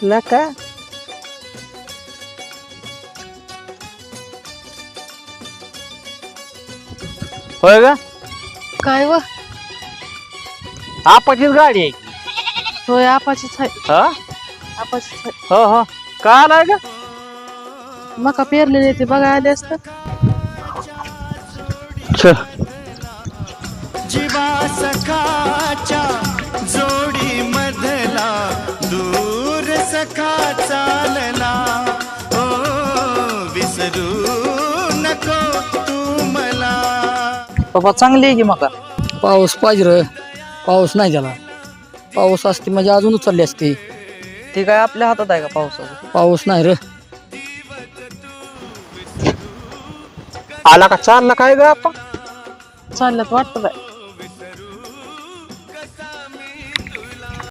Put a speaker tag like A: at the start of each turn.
A: लका होय का
B: काय व
A: आपाचीच गाडी आहे
B: होय आपाचीच आहे
A: हा
B: आपाचीच आहे
A: हो हो का आलाय का
B: मका पेरलेले ते बघा आले असत
A: चल
C: जीवा सखाच्या जोडी मधला दूर सखा चालला ओ विसरू नको तू मला.
A: बाबा चांगली आहे की मका
D: पाऊस पाहिजे रे. पाऊस नाही त्याला. पाऊस असते म्हणजे अजून उचलली असते.
A: ती काय आपल्या हातात आहे का पावसाचं
D: पाऊस नाही रे.
A: आला का चालला काय ग आपण
B: चालल्यात वाटतं काय